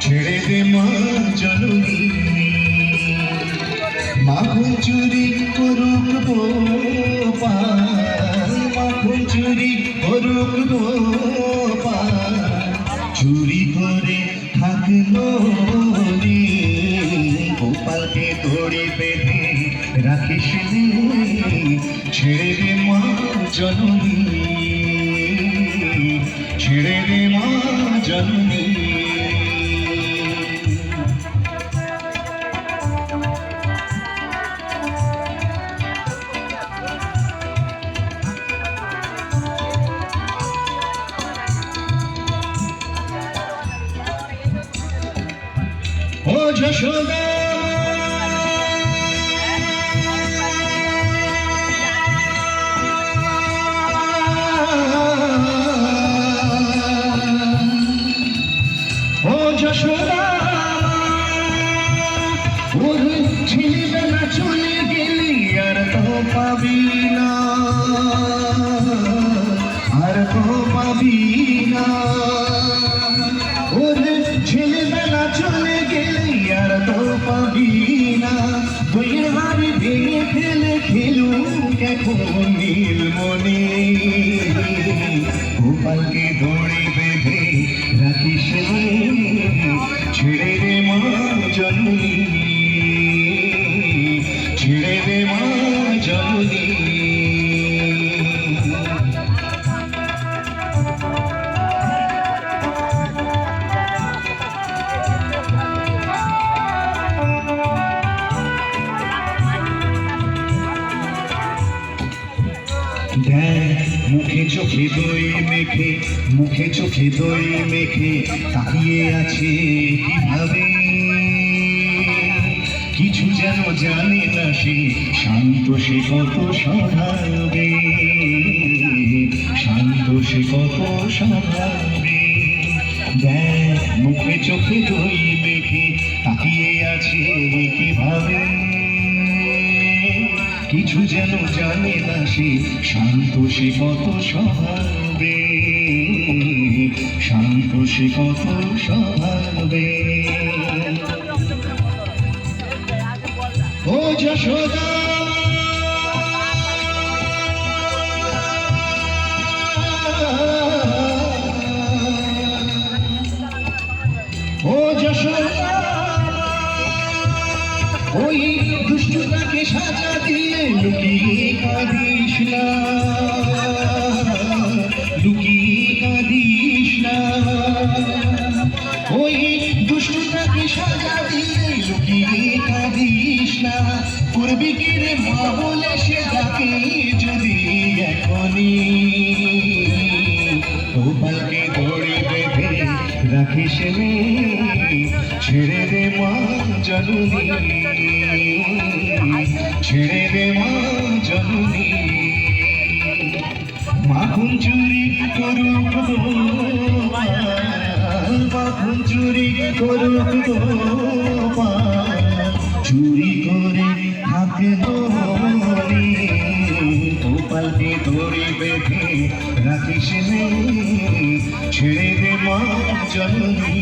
ছেড়ে দে মা জননী মাখন চুরি করুক গোপাল মাখন চুরি করুক গোপাল চুরি করে থাকলো রে গোপালকে দড়ি বেঁধে রাখিস ছেড়ে দে মা জননী ছেড়ে দে মা জননী ও যশোদা ও যশোদা ওর ছেলেবেলা চলে গেলি আর তো পাবি না আর তো পাবি না ওর ছেলেবেলা চলে গেলি আর তো পাবি না বইয়ের হাড়ি ভেঙে ফেলে খেলুক এখন নীলমণি গোপালকে দড়ি বেঁধে রাখিস ছেড়ে দে মা জননী ছেড়ে দে মা জননী মুখে চোখে দই মেখে মুখে চোখে দই মেখে তাকিয়ে আছে কিভাবে কিছু যেন জানে না সে শান্ত সে কত সাধাবে শান্ত সে কত সাধাবে দেখ মুখে চোখে দই মেখে তাকিয়ে আছে কিভাবে কিছু যেন জানে না সে শান্ত সে কত স্বভাবে শান্ত সে কত স্বভাবে ও যশোদা ও যশোদা ওই দুষ্টটাকে সাজা দিয়ে লুকিয়ে কাঁদিস না লুকিয়ে কাঁদিস না ওই দুষ্টটাকে সাজা দিয়ে লুকিয়ে কাঁদিস না করবি কি রে মা বলে সে ডাকে যদি এখনই গোপালকে দড়ি বেঁধে রাখিস ছেড়ে দে মা জননী ছেড়ে দে মা জননী মাখন চুরি করুক মাখন চুরি করুক চুরি করে থাকলো গোপালকে দড়ি বেঁধে রাখিস ছেড়ে দে মা জননী